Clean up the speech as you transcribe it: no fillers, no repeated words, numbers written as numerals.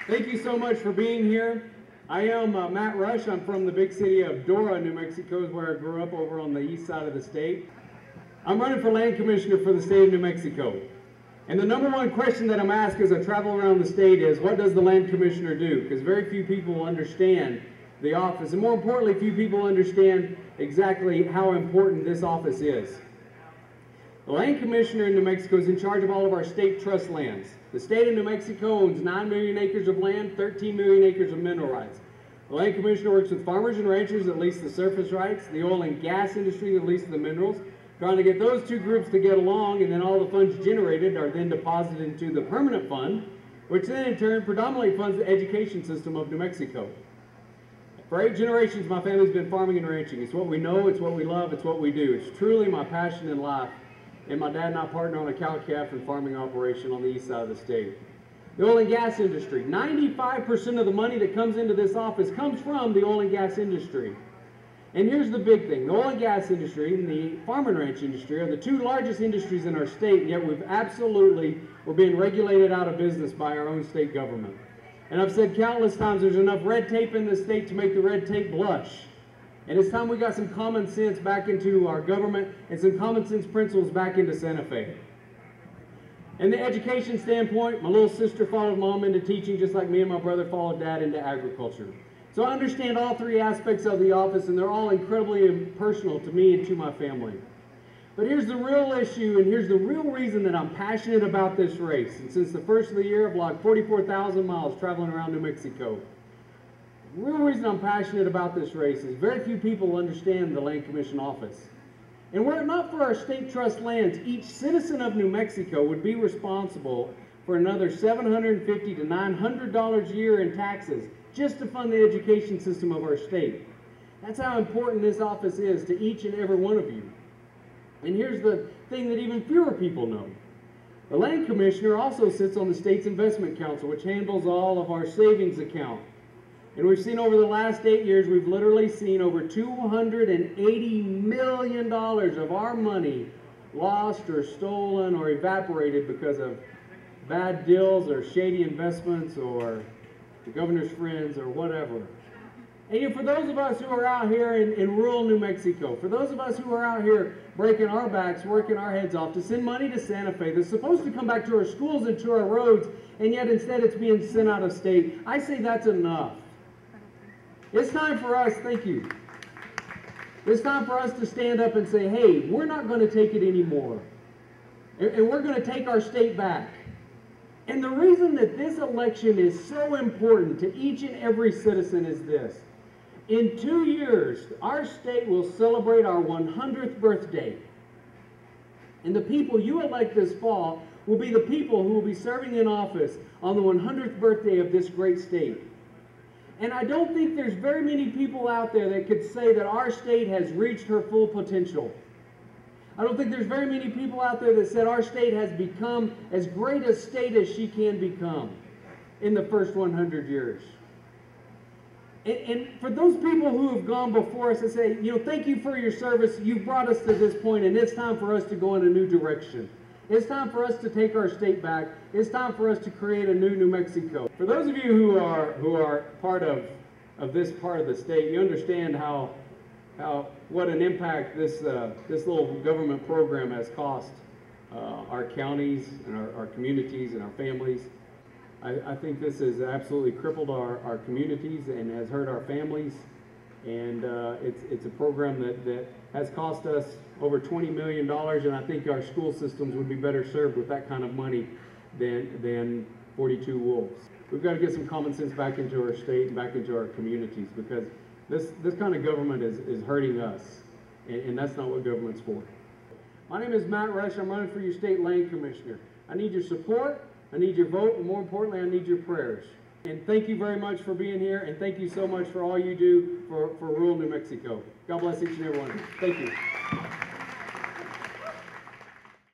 Thank you so much for being here. I am Matt Rush. I'm from the big city of Dora, New Mexico, is where I grew up over on the east side of the state. I'm running for land commissioner for the state of New Mexico. And the number one question that I'm asked as I travel around the state is, what does the land commissioner do? Because very few people understand the office, and more importantly, few people understand exactly how important this office is. The land commissioner in New Mexico is in charge of all of our state trust lands. The state of New Mexico owns 9 million acres of land, 13 million acres of mineral rights. The land commissioner works with farmers and ranchers that lease the surface rights, the oil and gas industry that leases the minerals, trying to get those two groups to get along, and then all the funds generated are then deposited into the permanent fund, which then in turn predominantly funds the education system of New Mexico. For 8 generations, my family's been farming and ranching. It's what we know, it's what we love, it's what we do. It's truly my passion in life. And my dad and I partner on a cow-calf and farming operation on the east side of the state. The oil and gas industry. 95% of the money that comes into this office comes from the oil and gas industry. And here's the big thing. The oil and gas industry and the farm and ranch industry are the 2 largest industries in our state, and yet we're being regulated out of business by our own state government. And I've said countless times, there's enough red tape in this state to make the red tape blush. And it's time we got some common sense back into our government and some common sense principles back into Santa Fe. In the education standpoint, my little sister followed mom into teaching just like me and my brother followed dad into agriculture. So I understand all 3 aspects of the office, and they're all incredibly personal to me and to my family. But here's the real issue, and here's the real reason that I'm passionate about this race. And since the first of the year, I've logged 44,000 miles traveling around New Mexico. The real reason I'm passionate about this race is very few people understand the Land Commission office. And were it not for our state trust lands, each citizen of New Mexico would be responsible for another $750 to $900 a year in taxes just to fund the education system of our state. That's how important this office is to each and every one of you. And here's the thing that even fewer people know. The Land Commissioner also sits on the state's investment council, which handles all of our savings account. And we've seen over the last 8 years, we've literally seen over $280 million of our money lost or stolen or evaporated because of bad deals or shady investments or the governor's friends or whatever. And for those of us who are out here in rural New Mexico, for those of us who are out here breaking our backs, working our heads off to send money to Santa Fe that's supposed to come back to our schools and to our roads, and yet instead it's being sent out of state, I say that's enough. It's time for us, thank you. It's time for us to stand up and say, hey, we're not going to take it anymore. And we're going to take our state back. And the reason that this election is so important to each and every citizen is this. In 2 years, our state will celebrate our 100th birthday. And the people you elect this fall will be the people who will be serving in office on the 100th birthday of this great state. And I don't think there's very many people out there that could say that our state has reached her full potential. I don't think there's very many people out there that said our state has become as great a state as she can become in the first 100 years. And for those people who have gone before us and say, you know, thank you for your service, you've brought us to this point, and it's time for us to go in a new direction. It's time for us to take our state back. It's time for us to create a new New Mexico. For those of you who are part of this part of the state, you understand what an impact this little government program has cost our counties and our communities and our families. I think this has absolutely crippled our communities and has hurt our families. And it's a program that has cost us over $20 million, and I think our school systems would be better served with that kind of money than 42 wolves. We've got to get some common sense back into our state and back into our communities, because this kind of government is hurting us, and that's not what government's for. My name is Matt Rush. I'm running for your state land commissioner. I need your support, I need your vote, and more importantly, I need your prayers. And thank you very much for being here, and thank you so much for all you do for rural New Mexico. God bless each and every one of you. Thank you.